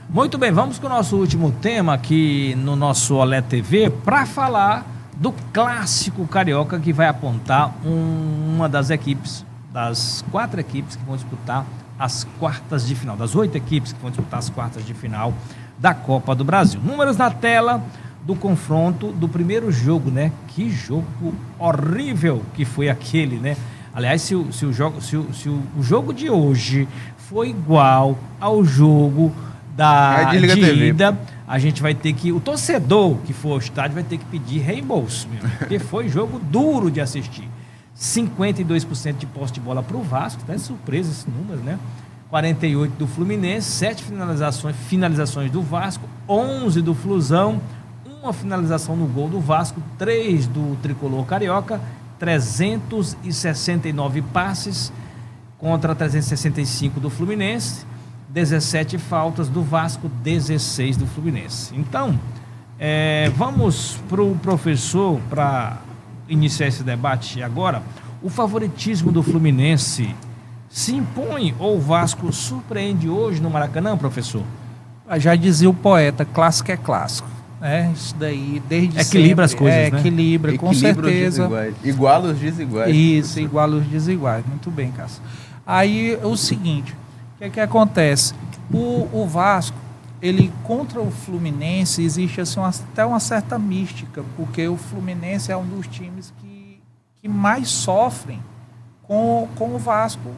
Muito bem, vamos com o nosso último tema aqui no nosso Olé TV para falar do clássico carioca que vai apontar uma das equipes, das 4 equipes que vão disputar as quartas de final, das 8 equipes que vão disputar as quartas de final da Copa do Brasil. Números na tela do confronto do primeiro jogo, né? Que jogo horrível que foi aquele, né? Aliás, se o jogo de hoje foi igual ao jogo de ida, a gente vai ter que, o torcedor que for ao estádio vai ter que pedir reembolso, porque foi jogo duro de assistir. 52% de posse de bola para o Vasco, tá surpresa esse número, né? 48 do Fluminense, 7 finalizações do Vasco, 11 do Flusão, uma finalização no gol do Vasco, 3 do Tricolor Carioca, 369 passes contra 365 do Fluminense, 17 faltas do Vasco, 16 do Fluminense. Então, vamos para o professor, para iniciar esse debate agora. O favoritismo do Fluminense se impõe ou o Vasco surpreende hoje no Maracanã, professor? Já dizia o poeta, clássico é clássico. Isso daí, desde equilibra sempre, as coisas, né? Equilibra, com certeza. Iguala os desiguais. Isso, iguala os desiguais. Muito bem, Cássio. Aí, o seguinte, o que acontece? O Vasco, ele contra o Fluminense, existe assim, até uma certa mística, porque o Fluminense é um dos times que mais sofrem com o Vasco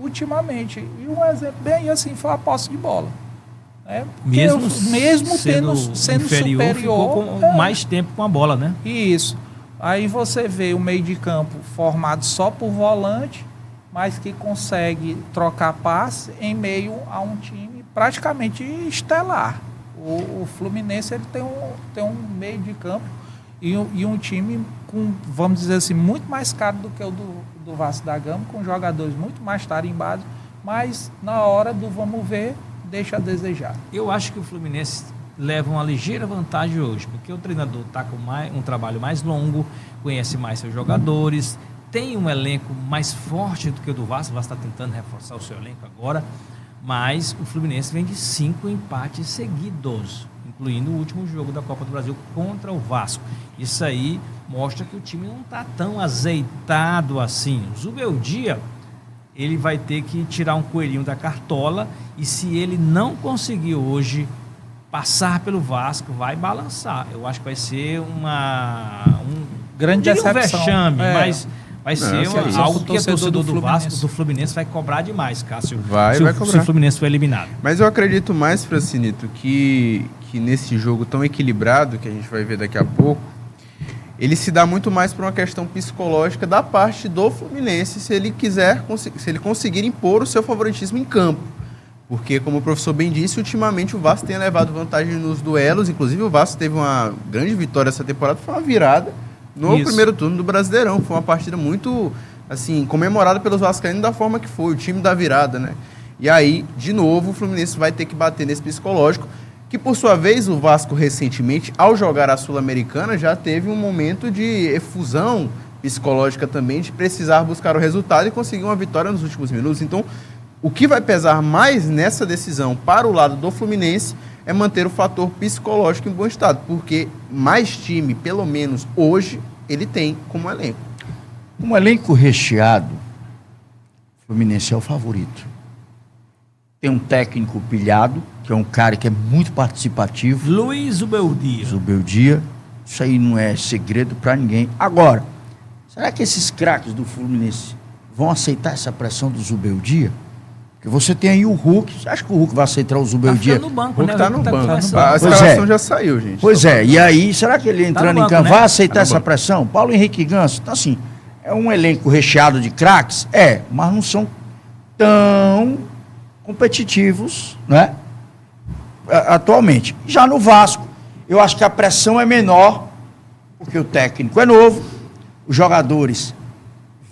ultimamente. E um exemplo bem assim foi a posse de bola. Mesmo sendo superior, ficou com mais tempo com a bola, né? Isso. Aí você vê o meio de campo formado só por volante, mas que consegue trocar passe em meio a um time praticamente estelar. O Fluminense ele tem um meio de campo e um time com, vamos dizer assim, muito mais caro do que o do Vasco da Gama, com jogadores muito mais tarimbados, mas na hora do vamos ver, deixa a desejar. Eu acho que o Fluminense leva uma ligeira vantagem hoje, porque o treinador está com um trabalho mais longo, conhece mais seus jogadores, tem um elenco mais forte do que o do Vasco. O Vasco está tentando reforçar o seu elenco agora, mas o Fluminense vem de 5 empates seguidos, incluindo o último jogo da Copa do Brasil contra o Vasco. Isso aí mostra que o time não está tão azeitado assim. O Zubeldia, ele vai ter que tirar um coelhinho da cartola, e se ele não conseguir hoje passar pelo Vasco, vai balançar. Eu acho que vai ser um grande decepção. Vexame, mas vai ser algo que o torcedor do Vasco, do Fluminense, vai cobrar demais, Cássio. Vai cobrar. Se o Fluminense for eliminado. Mas eu acredito mais, Francinito, que nesse jogo tão equilibrado, que a gente vai ver daqui a pouco, ele se dá muito mais por uma questão psicológica da parte do Fluminense, se ele conseguir impor o seu favoritismo em campo. Porque, como o professor bem disse, ultimamente o Vasco tem levado vantagem nos duelos. Inclusive, o Vasco teve uma grande vitória essa temporada, foi uma virada no primeiro turno do Brasileirão. Foi uma partida muito, assim, comemorada pelos vascaínos da forma que foi, o time da virada, né? E aí, de novo, o Fluminense vai ter que bater nesse psicológico, que, por sua vez, o Vasco, recentemente, ao jogar a Sul-Americana, já teve um momento de efusão psicológica também, de precisar buscar o resultado e conseguir uma vitória nos últimos minutos. Então, o que vai pesar mais nessa decisão para o lado do Fluminense é manter o fator psicológico em bom estado, porque mais time, pelo menos hoje, ele tem como elenco. Um elenco recheado, o Fluminense é o favorito. Tem um técnico pilhado, que é um cara que é muito participativo. Luiz Zubeldia. Zubeldia. Isso aí não é segredo para ninguém. Agora, será que esses craques do Fluminense vão aceitar essa pressão do Zubeldia? Porque você tem aí o Hulk. Você acha que o Hulk vai aceitar o Zubeldia? Tá no banco, o né? Hulk tá no banco. A Pois escalação já saiu, gente. Pois é. E aí, será que ele entrando no em campo banco, vai né? aceitar essa pressão? Paulo Henrique Ganso, então assim, é um elenco recheado de craques? Mas não são tão competitivos, né? Atualmente. Já no Vasco, eu acho que a pressão é menor, porque o técnico é novo, os jogadores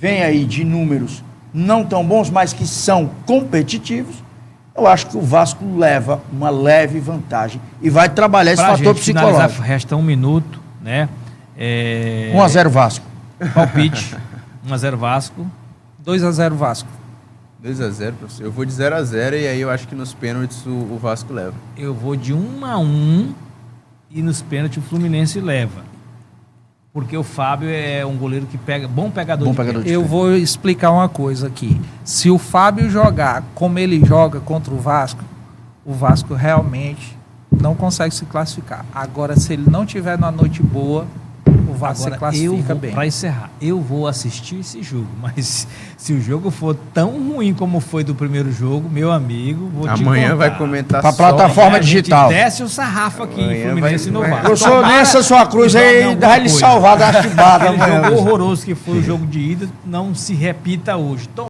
vêm aí de números não tão bons, mas que são competitivos. Eu acho que o Vasco leva uma leve vantagem e vai trabalhar esse fator psicológico. Resta 1 minuto, né? 1-0 Vasco. Palpite, 1-0 Vasco. 2-0 Vasco. 2x0, professor. Eu vou de 0x0 e aí eu acho que nos pênaltis o Vasco leva. Eu vou de 1-1 e nos pênaltis o Fluminense leva. Porque o Fábio é um goleiro que pega, bom pegador Bom de pegador pênalti. de Eu vou explicar uma coisa aqui. Se o Fábio jogar como ele joga contra o Vasco realmente não consegue se classificar. Agora, se ele não tiver numa noite boa, o Vasco se classifica bem. Para encerrar, eu vou assistir esse jogo, mas se o jogo for tão ruim como foi do primeiro jogo, meu amigo, vou te Amanhã contar. vai comentar Pra só. plataforma A gente digital. desce o sarrafo aqui Amanhã em Fluminense e no vai- Vasco. Professor, Tomara nessa sua cruz que aí, jogue dá alguma ele coisa. salvar da chibada Aquele amanhã. jogo horroroso que foi o jogo de ida não se repita hoje.